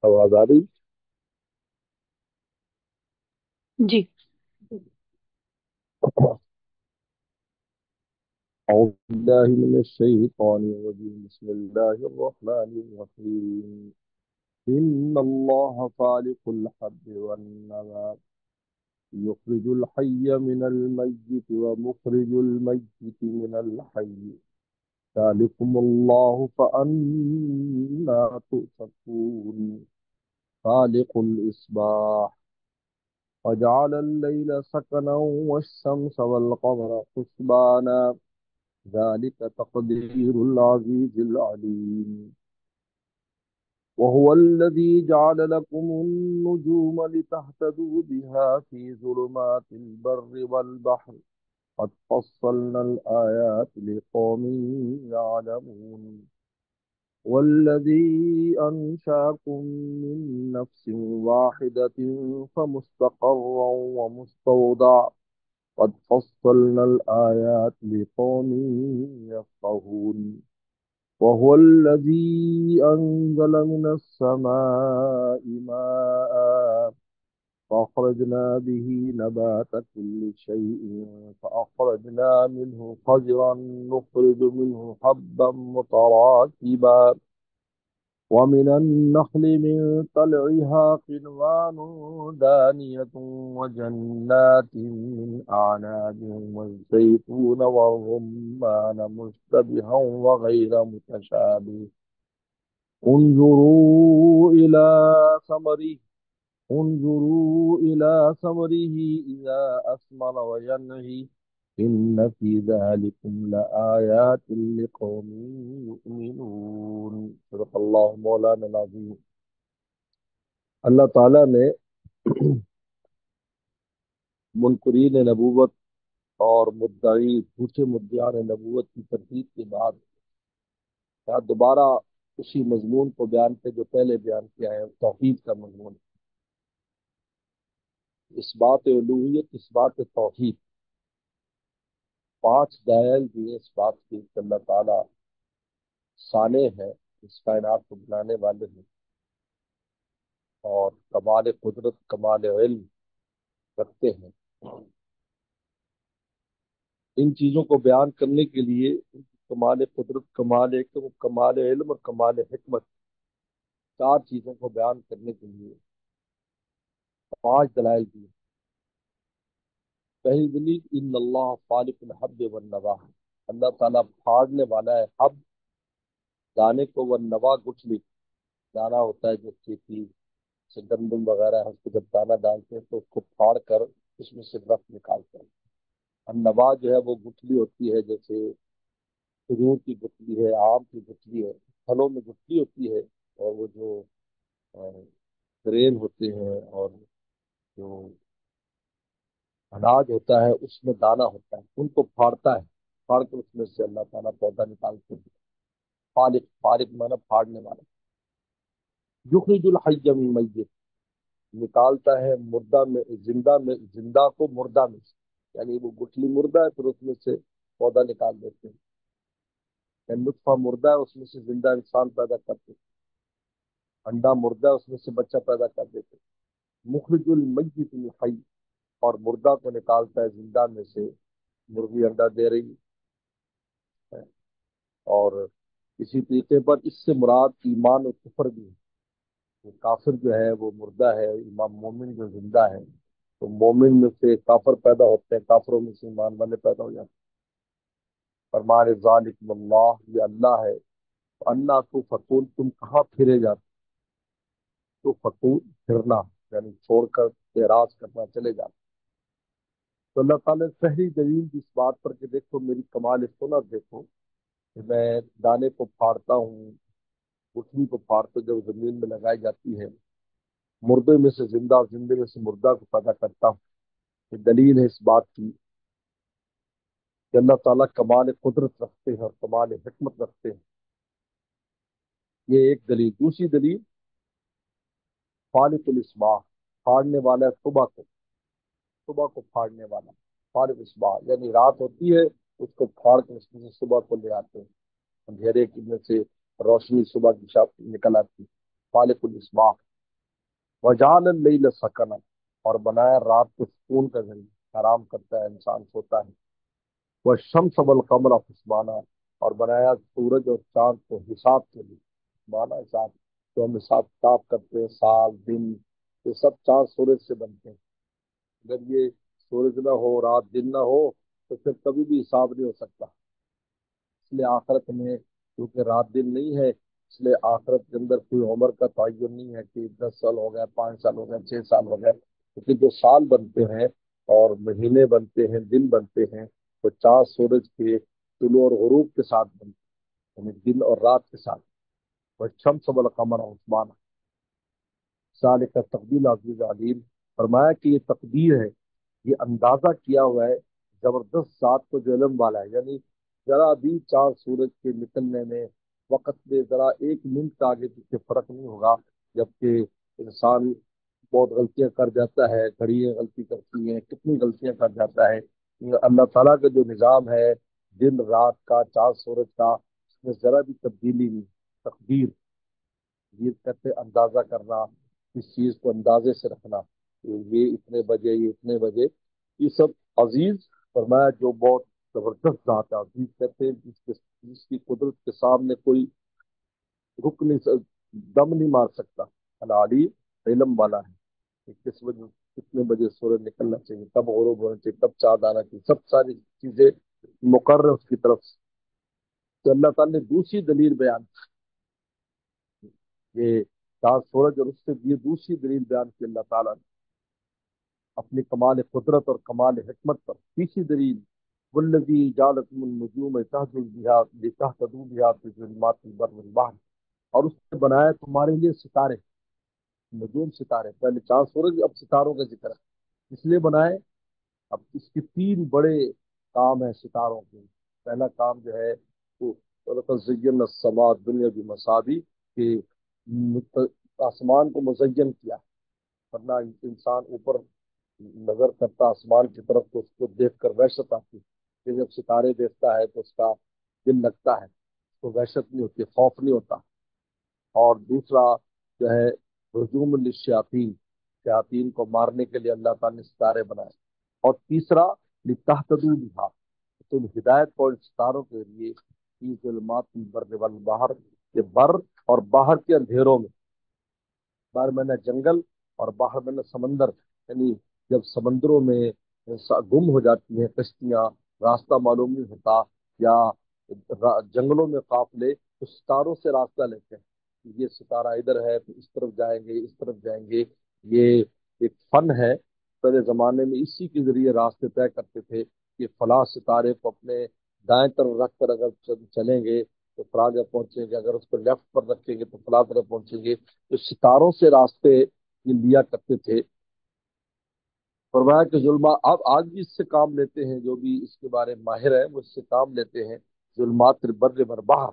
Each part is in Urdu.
آواز آ رہی؟ جی۔ أعوذ بالله من الشيطان الرجيم بسم الله الرحمن الرحيم إن الله خالق الحب والنوى يخرج الحي من الميت ومخرج الميت من الحي ذلكم الله فأنا تؤفكون خالق الإصباح وجعل الليل سكنا والشمس والقمر حسبانا ذلك تقدير العزيز العليم وهو الذي جعل لكم النجوم لتهتدوا بها في ظلمات البر والبحر قد فصلنا الآيات لقوم يعلمون والذي أنشأكم من نفس واحدة فمستقر ومستودع قد فصلنا الآيات لقوم يفقهون وهو الذي أنزل من السماء ماء فأخرجنا به نبات كل شيء فأخرجنا منه شجرا نخرج منه حبا متراكبا ومن النخل من طلعها قنوان دانية وجنات من أعناب والزيتون والرمان مشتبها وغير متشابه انظروا إلى ثمره انظروا إلى ثمره إذا أثمر وينعي إن في ذلكم لآيات لقوم يؤمنون صدق اللہ مولانا العظیم۔ اللہ تعالیٰ نے منکرین نبوت اور مدعی جھوٹے مدعیان نبوت کی تردید کے بعد یہاں دوبارہ اسی مضمون کو بیان پہ جو پہلے بیان کیا ہے، توحید کا مضمون، اس بات الوہیت، اس بات توحید، پانچ دلائل دیے اس بات کی کہ اللہ تعالیٰ صانع ہے، اس کائنات کو بنانے والے ہیں، اور کمال قدرت کمال علم رکھتے ہیں۔ ان چیزوں کو بیان کرنے کے لیے کمال قدرت، کمال حکم، کمال علم اور کمال حکمت، چار چیزوں کو بیان کرنے کے لیے پانچ دلائل دیے۔ پہلی دلیل ان اللہ خالق الحب والنوا، اللہ تعالیٰ پھاڑنے والا ہے حب دانے کو، والنوا گٹھلی، دانا ہوتا ہے جو کھیتی سے گندم وغیرہ ہے، اس کو جب دانا ڈالتے ہیں تو اس کو پھاڑ کر اس میں سے رس نکالتے ہیں۔ النوا جو ہے وہ گٹھلی ہوتی ہے، جیسے کھجور کی گٹھلی ہے، آم کی گٹھلی ہے، پھلوں میں گٹھلی ہوتی ہے، اور وہ جو گرین ہوتے ہیں اور جو اناج ہوتا ہے اس میں دانا ہوتا ہے، ان کو پھاڑتا ہے، پھاڑ کر اس میں سے اللہ تعالیٰ پودا نکالتے ہیں۔ فالق، فالق مانا پھاڑنے والا۔ یخرج الحی من المیت، نکالتا ہے مردہ میں، زندہ کو مردہ میں سے، یعنی وہ گٹھلی مردہ ہے پھر اس میں سے پودا نکال دیتے ہیں، یعنی نطفہ مردہ ہے اس میں سے زندہ انسان پیدا کرتے ہیں، انڈا مردہ ہے اس میں سے بچہ پیدا کر دیتے ہیں۔ مخرج المیت من الحی، اور مردہ کو نکالتا ہے زندہ میں سے، مرغی انڈا دے رہی ہے۔ اور اسی طریقے پر اس سے مراد ایمان و کفر بھی ہے، وہ کافر جو ہے وہ مردہ ہے، امام مومن جو زندہ ہے، تو مومن میں سے کافر پیدا ہوتے ہیں، کافروں میں سے ایمان والے پیدا ہو جاتے ہیں۔ فرمان ذالکم اللہ، یہ اللہ ہے، اللہ تو فکون، تم کہاں پھرے جاتے، تو فکون پھرنا یعنی چھوڑ کر اعراض کرنا، چلے جاتے۔ تو اللہ تعالیٰ نے پہلی دلیل اس بات پر کہ دیکھو میری کمال سنت، دیکھو کہ میں دانے کو پھاڑتا ہوں، گٹھلی کو پھاڑ کر جب زمین میں لگائی جاتی ہے، مردے میں سے زندہ اور زندے میں سے مردہ کو پیدا کرتا ہوں، یہ دلیل ہے اس بات کی کہ اللہ تعالیٰ کمال قدرت رکھتے ہیں اور کمال حکمت رکھتے ہیں۔ یہ ایک دلیل۔ دوسری دلیل فالق الاصباح، پھاڑنے والا ہے صبح کو، صبح کو پھاڑنے والا، فالق الاصباح، یعنی رات ہوتی ہے اس کو پھاڑ کے اس میں سے صبح کو لے آتے ہیں، اندھیرے کی میں سے روشنی صبح کی شام نکل آتی ہے۔ خالق الاسباح وجعل اللیل سکنا، اور بنایا رات کو سکون کا ذریعہ، آرام کرتا ہے انسان، سوتا ہے۔ والشمس والقمر حسبانا، اور بنایا سورج اور چاند کو حساب کے لیے، مانا حساب، تو ہم حساب کتاب کرتے ہیں، سال دن، یہ سب چاند سورج سے بنتے ہیں۔ اگر یہ سورج نہ ہو، رات دن نہ ہو، تو پھر کبھی بھی حساب نہیں ہو سکتا۔ اس لیے آخرت میں کیونکہ رات دن نہیں ہے، اس لیے آخرت کے اندر کوئی عمر کا تعین نہیں ہے کہ 10 سال ہو گئے، 5 سال ہو گئے، 6 سال ہو گئے، کیونکہ جو سال بنتے ہیں اور مہینے بنتے ہیں، دن بنتے ہیں، وہ چاند سورج کے طلوع اور غروب کے ساتھ بنتے ہیں، یعنی دن اور رات کے ساتھ۔ والشمس والقمر حسبانا ذالک تقدیر عزیز علیم، فرمایا کہ یہ تقدیر ہے، یہ اندازہ کیا ہوا ہے زبردست ذات کو جو علم والا ہے، یعنی ذرا بھی چاند سورج کے نکلنے میں وقت میں ذرا 1 منٹ کا آگے پیچھے فرق نہیں ہوگا، جبکہ انسان بہت غلطیاں کر جاتا ہے، گھڑیاں غلطی کرتی ہیں، کتنی غلطیاں کر جاتا ہے۔ اللہ تعالیٰ کا جو نظام ہے دن رات کا، چاند سورج کا، اس میں ذرا بھی تبدیلی نہیں۔ تقدیر، یہ کہتے ہیں اندازہ کرنا، اس چیز کو اندازے سے رکھنا، یہ اتنے بجے، یہ اتنے بجے، یہ سب عزیز، فرمایا جو بہت زبردست ذات ہے۔ عزیز کہتے ہیں جس کی قدرت کے سامنے کوئی رک نہیں دم نہیں مار سکتا۔ العلی، علم والا ہے کہ کس وجہ کتنے بجے سورج نکلنا چاہیے، کب غروب ہونا چاہیے، کب چاند آنا چاہیے، سب ساری چیزیں مقرر اس کی طرف سے۔ تو اللہ تعالیٰ نے دوسری دلیل بیان کی، یہ چاند سورج اور اس سے یہ دوسری دلیل بیان کی اللہ تعالیٰ نے اپنی کمال قدرت اور کمال حکمت پر۔ تیسری دلیل، والذی جعل لکم النجوم تهتدوا بها في ظلمات البر والبحر، اور اس نے بنایا تمہارے لیے ستارے، نجوم ستارے، پہلے چاند سورج، اب ستاروں کا ذکر ہے، اس لیے بنائے۔ اب اس کے 3 بڑے کام ہیں ستاروں کے۔ پہلا کام جو ہے وہ وَلَقَدْ زَيَّنَّا السَّمَاءَ الدُّنْيَا بِمَصَابِيحَ، کہ آسمان کو مزین کیا، ورنہ انسان اوپر نظر کرتا آسمان کی طرف تو اس کو دیکھ کر وحشت آتی، کہ جب ستارے دیکھتا ہے تو اس کا دل لگتا ہے، اس کو وحشت نہیں ہوتی، خوف نہیں ہوتا۔ اور دوسرا جو ہے ہجوم للشیاطین، شیاطین کو مارنے کے لیے اللہ تعالیٰ نے ستارے بنائے۔ اور تیسرا لتہتدوا بہا، تم ہدایت پاؤ ان ستاروں کے لیے، فی ظلمات البر والبحر، کہ بر اور باہر کے اندھیروں میں، بر میں نہ جنگل اور باہر میں نہ سمندر، یعنی جب سمندروں میں گم ہو جاتی ہیں کشتیاں، راستہ معلوم نہیں ہوتا، یا جنگلوں میں قافلے، تو ستاروں سے راستہ لیتے ہیں، یہ ستارہ ادھر ہے تو اس طرف جائیں گے، اس طرف جائیں گے۔ یہ ایک فن ہے، پہلے زمانے میں اسی کے ذریعے راستے طے کرتے تھے کہ فلاں ستارے کو اپنے دائیں طرف رکھ کر اگر چلیں گے تو فلاں جگہ پہنچیں گے، اگر اس کو لیفٹ پر رکھیں گے تو فلاں طرف پہنچیں گے، تو ستاروں سے راستے یہ لیا کرتے تھے۔ فرمایا کہ ظلمات، اب آج بھی اس سے کام لیتے ہیں، جو بھی اس کے بارے میں ماہر ہے وہ اس سے کام لیتے ہیں۔ ظلمات البر والبحر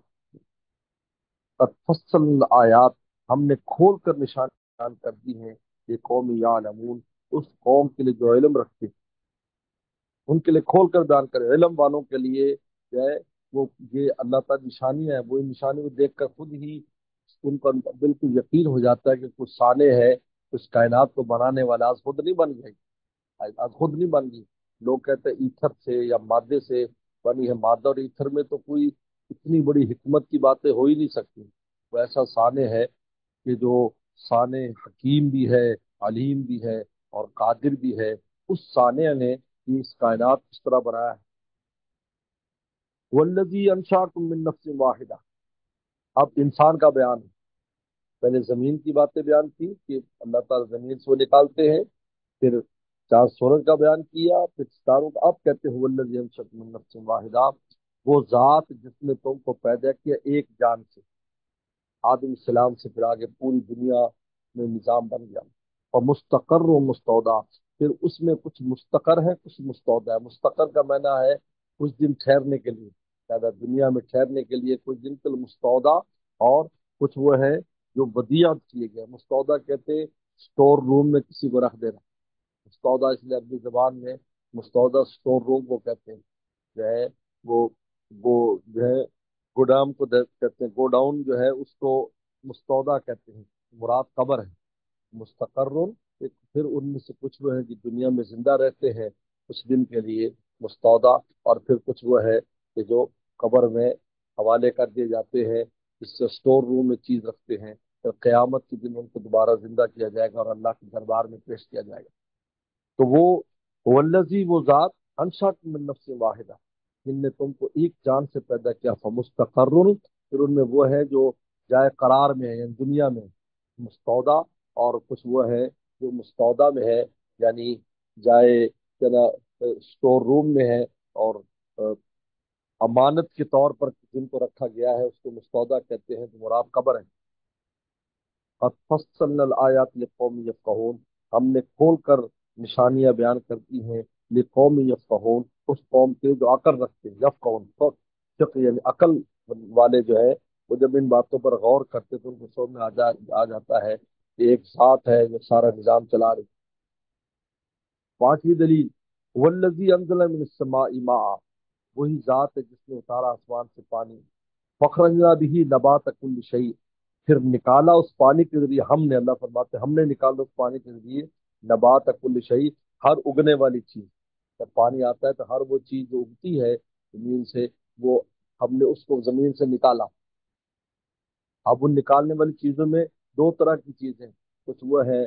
قد فصلنا الآیات، ہم نے کھول کر نشان بیان کر دی ہیں، یہ قوم یعلمون، اس قوم کے لیے جو علم رکھتے، ان کے لیے کھول کر بیان کرے، علم والوں کے لیے جو ہے وہ یہ اللہ تعالی نشانی ہے، وہ نشانی کو دیکھ کر خود ہی ان کو بالکل یقین ہو جاتا ہے کہ کچھ صانع ہے، کچھ کائنات کو بنانے والا، آج خود نہیں بن گئی، آج خود نہیں بن گئی۔ لوگ کہتے ہیں ایتھر سے یا مادے سے بنی ہے، مادہ اور ایتھر میں تو کوئی اتنی بڑی حکمت کی باتیں ہو ہی نہیں سکتی۔ وہ ایسا صانع ہے کہ جو صانع حکیم بھی ہے، علیم بھی ہے اور قادر بھی ہے، اس صانع نے یہ اس کائنات اس طرح بنایا ہے۔ والذی انشاکم من نفس واحدہ، اب انسان کا بیان ہے، پہلے زمین کی باتیں بیان کی کہ اللہ تعالیٰ زمین سے وہ نکالتے ہیں، پھر چاند سورج کا بیان کیا، پھر ستاروں کا، اب کہتے ہیں والذی انشاکم من نفس واحدہ، وہ ذات جس نے تم کو پیدا کیا ایک جان سے، آدم السلام سے پھر آگے پوری دنیا میں نظام بن گیا۔ اور مستقر و مستودع، پھر اس میں کچھ مستقر ہے، کچھ مستودع ہے۔ مستقر کا معنی ہے کچھ دن ٹھہرنے کے لیے، زیادہ دنیا میں ٹھہرنے کے لیے کچھ دن کے لیے مستودع، اور کچھ وہ ہے جو ودیعت کیے گئے۔ مستودع کہتے اسٹور روم میں کسی کو رکھ دینا، مستودع اس لیے عربی زبان میں مستودع اسٹور روم کو کہتے ہیں، جو ہے وہ جو ہے گودام کو کہتے ہیں، گوڈاؤن جو ہے اس کو مستودع کہتے ہیں، مراد قبر ہے، مستقر ایک، پھر ان میں سے کچھ وہ ہیں جو دنیا میں زندہ رہتے ہیں کچھ دن کے لیے، مستودع، اور پھر کچھ وہ ہے کہ جو قبر میں حوالے کر دیے جاتے ہیں، اس سے سٹور روم میں چیز رکھتے ہیں، پھر قیامت کے دن ان کو دوبارہ زندہ کیا جائے گا اور اللہ کے دربار میں پیش کیا جائے گا۔ تو وہ والذی، وہ ذات، انشأکم من نفس واحدہ، جن نے تم کو ایک جان سے پیدا کیا، فمستقر، پھر ان میں وہ ہے جو جائے قرار میں ہے، یعنی دنیا میں مستودع، اور کچھ وہ ہے جو مستودع میں ہے، یعنی جائے کیا نا اسٹور روم میں ہے، اور امانت کے طور پر جن کو رکھا گیا ہے اس کو مستودع کہتے ہیں، جو مراد قبر ہے۔ قد فصلنا الآیات لقوم یفقہون، ہم نے کھول کر نشانیاں بیان کرتی ہیں، لقوم یفقہون، اس قوم کے جو عقل رکھتے ہیں، یفقہون، فقہ یعنی عقل والے جو ہے، وہ جب ان باتوں پر غور کرتے تو ان کو سمجھ میں آ جاتا ہے کہ ایک ذات ہے جو سارا نظام چلا رہی۔ پانچویں دلیل، والذی انزل من السماء ماء، وہی ذات ہے جس نے اتارا آسمان سے پانی، فخرجنا به نبات کل شیء، پھر نکالا اس پانی کے ذریعے ہم نے، اللہ فرماتے ہیں ہم نے نکالا اس پانی کے ذریعے نبات کل شیء، ہر اگنے والی چیز، جب پانی آتا ہے تو ہر وہ چیز جو اگتی ہے زمین سے، وہ ہم نے اس کو زمین سے نکالا۔ اب ان نکالنے والی چیزوں میں دو طرح کی چیزیں، کچھ وہ ہے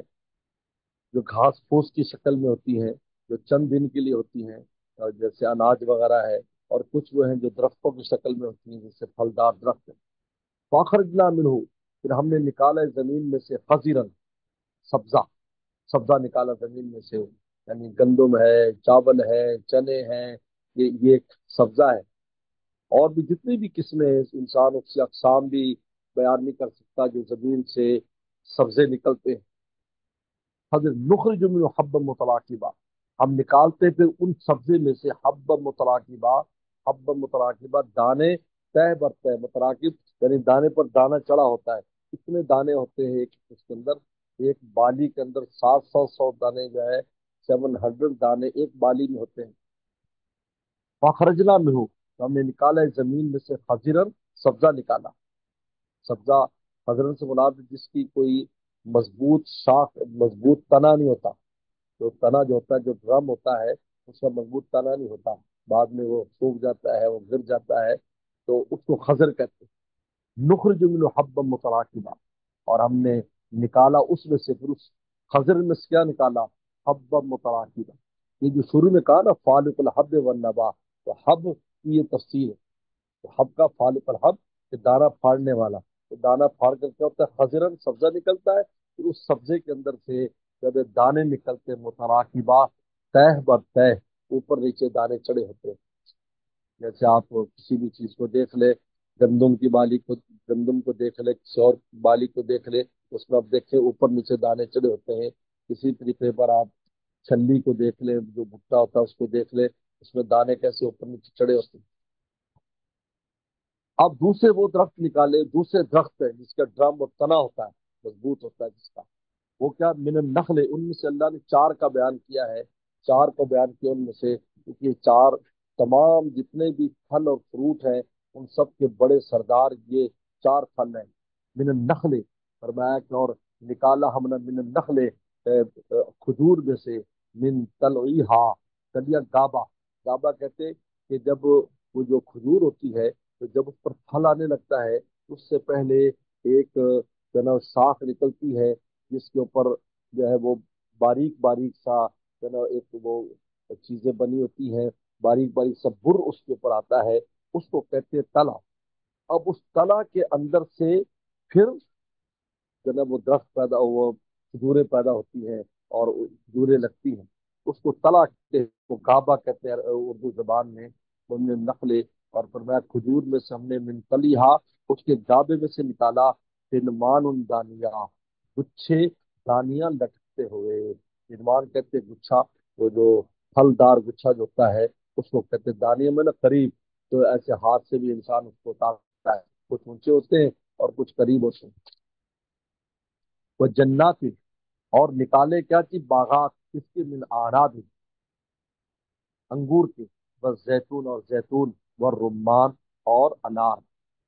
جو گھاس پھوس کی شکل میں ہوتی ہیں، جو چند دن کے لیے ہوتی ہیں، اور جیسے اناج وغیرہ ہے، اور کچھ وہ ہیں جو درختوں کی شکل میں ہوتی ہیں جیسے پھلدار درخت ہے۔ فاخرجنا منہ، پھر ہم نے نکالا زمین میں سے خضرا، سبزہ، سبزہ نکالا زمین میں سے، یعنی گندم ہے، چاول ہے، چنے ہیں، یہ ایک سبزہ ہے۔ اور بھی جتنی بھی قسمیں ہیں، انسان اس سے اقسام بھی بیان نہیں کر سکتا جو زمین سے سبزے نکلتے ہیں۔ حضرت نخرج من حبا متراکبا، ہم نکالتے پھر ان سبزے میں سے حبا متراکبا، حبا متراکبا، دانے تہ بر تہ، متراکب یعنی دانے پر دانا چڑھا ہوتا ہے، اتنے دانے ہوتے ہیں ایک اس کے اندر، ایک بالی کے اندر 700 دانے جو ہے، 700 دانے ایک بالی میں ہوتے ہیں۔ فخرجنا منہ، تو ہم نے نکالا ہے زمین میں سے خضرن، سبزہ نکالا، سبزہ خضرن سے مراد جس کی کوئی مضبوط شاخ، مضبوط تنا نہیں ہوتا، جو تنا جو ہوتا ہے، جو ڈرم ہوتا ہے اس کا مضبوط تنا نہیں ہوتا، بعد میں وہ سوکھ جاتا ہے، وہ گر جاتا ہے، تو اس کو خضر کہتے ہیں۔ نخرج منہ حبا متراکبا، اور ہم نے نکالا اس میں سے، پھر اس خضر میں سے کیا نکالا، حبا متراکبا، یہ جو شروع میں کہا نا فالق الحب والنبا، تو حب کی یہ تفسیر ہے، تو حب کا فالق الحب کہ دانا پھاڑنے والا، تو دانا پھاڑ کر کیا ہوتا ہے، خضرن سبزہ نکلتا ہے، پھر اس سبزے کے اندر سے جب یہ دانے نکلتے ہیں، متراکبہ، تہ بر تہ، اوپر نیچے دانے چڑھے ہوتے ہیں۔ جیسے آپ کسی بھی چیز کو دیکھ لے، گندم کی بالی کو، گندم کو دیکھ لے، کسی اور بالی کو دیکھ لے، اس میں آپ دیکھیں اوپر نیچے دانے چڑھے ہوتے ہیں۔ اسی طریقے پر آپ چھلی کو دیکھ لیں، جو بھٹا ہوتا ہے اس کو دیکھ لیں، اس میں دانے کیسے اوپر نیچے چڑھے ہوتے ہیں۔ اب دوسرے وہ درخت نکالے، دوسرے درخت ہے جس کا ڈرم اور تنا ہوتا ہے، مضبوط ہوتا ہے جس کا، وہ کیا، من النخل، ان میں سے اللہ نے چار کا بیان کیا ہے، چار کو بیان کیا ان میں سے، کیونکہ یہ چار تمام جتنے بھی پھل اور فروٹ ہیں ان سب کے بڑے سردار یہ چار پھل ہیں۔ من النخل، فرمایا کہ اور نکالا ہم نے من النخل، کھجور میں سے، من طلعیہا، کلیا گابا، گابا کہتے کہ جب وہ جو کھجور ہوتی ہے تو جب اس پر پھل آنے لگتا ہے اس سے پہلے ایک جو ہے نا ساخ نکلتی ہے جس کے اوپر جو ہے وہ باریک باریک سا جو ہے نا ایک وہ چیزیں بنی ہوتی ہیں، باریک باریک سا بر اس کے اوپر آتا ہے، اس کو کہتے ہیں تلا۔ اب اس تلا کے اندر سے پھر جو ہے نا وہ درخت پیدا، وہ کھجوریں پیدا ہوتی ہیں اور کھجوریں لگتی ہیں، اس کو تلا کہتے ہیں، وہ گابا کہتے ہیں اردو زبان میں، ہم نے نقلے، اور فرمایا کھجور میں سے ہم نے من تلیہا، اس کے گابے میں سے نکالا، سنمان دانیہ، گچھے دانیاں لٹکتے ہوئے، سنمان کہتے ہیں گچھا، وہ جو پھلدار گچھا جو ہوتا ہے اس کو کہتے ہیں دانیہ میں نا قریب، تو ایسے ہاتھ سے بھی انسان اس کو اتارتا ہے، کچھ اونچے ہوتے ہیں اور کچھ قریب ہوتے ہیں۔ وہ جنات، اور نکالے کیا چیز، باغات، اس کے من آراد، انگور کے، بس زیتون اور زیتون، والرمان اور انار،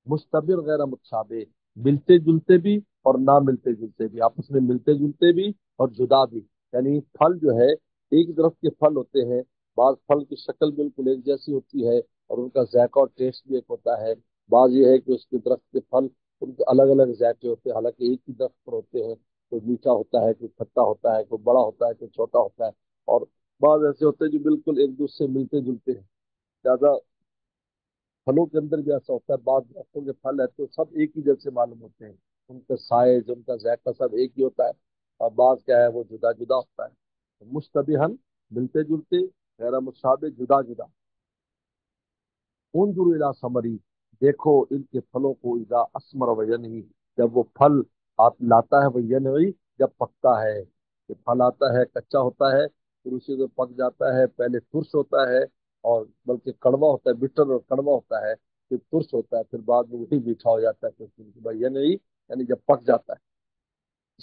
مشتبر غیر متشابہ، ملتے جلتے بھی اور نہ ملتے جلتے بھی، آپس میں ملتے جلتے بھی اور جدا بھی، یعنی پھل جو ہے ایک طرف کے پھل ہوتے ہیں، بعض پھل کی شکل بالکل ایک جیسی ہوتی ہے اور ان کا ذائقہ اور ٹیسٹ بھی ایک ہوتا ہے، بعض یہ ہے کہ اس کے درخت کے پھل ان کے الگ الگ ذائقے ہوتے ہیں، حالانکہ ایک ہی درخت پر ہوتے ہیں، کوئی میٹھا ہوتا ہے، کوئی کھٹا ہوتا ہے، کوئی بڑا ہوتا ہے، کوئی چھوٹا ہوتا ہے، اور بعض ایسے ہوتے ہیں جو بالکل ایک دوسرے سے ملتے جلتے ہیں، زیادہ پھلوں کے اندر بھی ایسا ہوتا ہے، بعض درختوں کے پھل ہے تو سب ایک ہی جیسے معلوم ہوتے ہیں، ان کا سائز ان کا ذائقہ سب ایک ہی ہوتا ہے، اور بعض کیا ہے وہ جدا جدا ہوتا ہے، مشتبہن ملتے جلتے، غیر متشابہ جدا جدا، انظر الی ثمری دیکھو ان کے پھلوں کو، اذا اسمر وینہی جب وہ پھل آپ لاتا ہے، وینہی جب پکتا ہے، یہ پھل آتا ہے کچا ہوتا ہے، پھر اسی کو پک جاتا ہے، پہلے ترش ہوتا ہے اور بلکہ کڑوا ہوتا ہے، بٹر اور کڑوا ہوتا ہے، پھر ترش ہوتا ہے، پھر بعد میں وہی میٹھا ہو جاتا ہے، پھر وینہی یعنی جب پک جاتا ہے،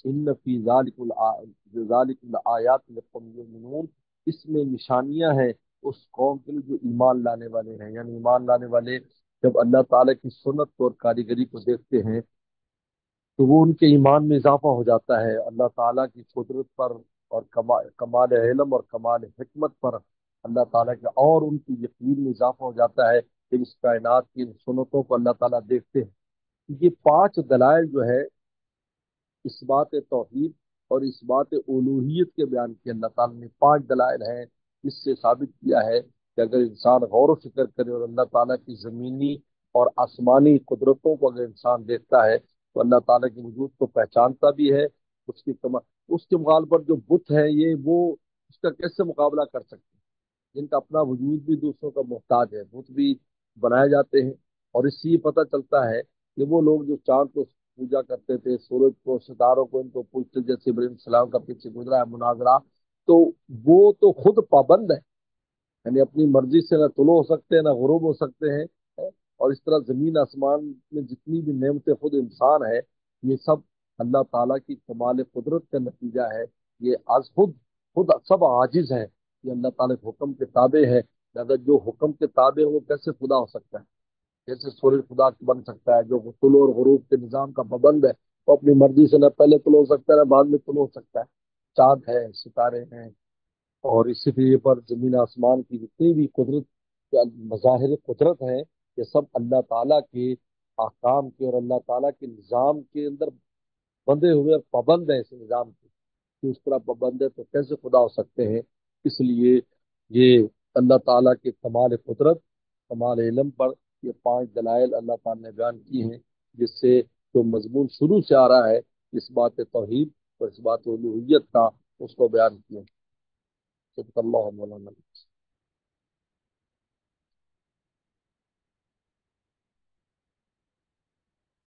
ان فی ذالک الآیات لقوم یؤمنون، اس میں نشانیاں ہیں اس قوم کے لیے جو ایمان لانے والے ہیں، یعنی ایمان لانے والے جب اللہ تعالیٰ کی سنت اور کاریگری کو دیکھتے ہیں تو وہ ان کے ایمان میں اضافہ ہو جاتا ہے، اللہ تعالیٰ کی قدرت پر اور کمال علم اور کمال حکمت پر اللہ تعالیٰ کے، اور ان کی یقین میں اضافہ ہو جاتا ہے کہ اس کائنات کی سنتوں کو اللہ تعالیٰ دیکھتے ہیں۔ یہ پانچ دلائل جو ہے اس بات توحید اور اس بات الوہیت کے بیان کی اللہ تعالیٰ نے، پانچ دلائل ہیں، اس سے ثابت کیا ہے کہ اگر انسان غور و فکر کرے اور اللہ تعالیٰ کی زمینی اور آسمانی قدرتوں کو اگر انسان دیکھتا ہے تو اللہ تعالیٰ کے وجود کو پہچانتا بھی ہے، اس کے مقابلے پر جو بت ہے یہ وہ اس کا کیسے مقابلہ کر سکتے ہیں، جن کا اپنا وجود بھی دوسروں کا محتاج ہے، بت بھی بنائے جاتے ہیں، اور اس سے یہ پتہ چلتا ہے کہ وہ لوگ جو چاند کو پوجا کرتے تھے، سورج کو، ستاروں کو، ان کو پوجتے، جیسے ابراہیم السلام کا پیچھے گزرا ہے مناظرہ، تو وہ تو خود پابند ہے، یعنی اپنی مرضی سے نہ طلوع ہو سکتے ہیں نہ غروب ہو سکتے ہیں، اور اس طرح زمین آسمان میں جتنی بھی نعمتیں خود انسان ہے یہ سب اللہ تعالیٰ کی کمال قدرت کا نتیجہ ہے، یہ از خود سب عاجز ہیں، یہ اللہ تعالیٰ کے حکم کے تابع ہے، لہذا جو حکم کے تابع ہے وہ کیسے خدا ہو سکتا ہے، جیسے سورج خدا بن سکتا ہے، جو طلوع اور غروب کے نظام کا پابند ہے وہ اپنی مرضی سے نہ پہلے طلوع ہو سکتا ہے نہ بعد میں طلوع ہو سکتا ہے، چاند ہے، ستارے ہیں، اور اسی لیے پر زمین آسمان کی جتنی بھی قدرت مظاہر قدرت ہیں یہ سب اللہ تعالیٰ کے احکام کے اور اللہ تعالیٰ کے نظام کے اندر بندے ہوئے اور پابند ہیں اس نظام کے، کہ اس طرح پابند ہے تو کیسے خدا ہو سکتے ہیں، اس لیے یہ اللہ تعالیٰ کے کمال قدرت کمال علم پر یہ پانچ دلائل اللہ تعالیٰ نے بیان کی ہیں، جس سے جو مضمون شروع سے آ رہا ہے اس بات توحید اور اس بات الوہیت کا اس کو بیان کیا۔ صدق اللہ مولانا۔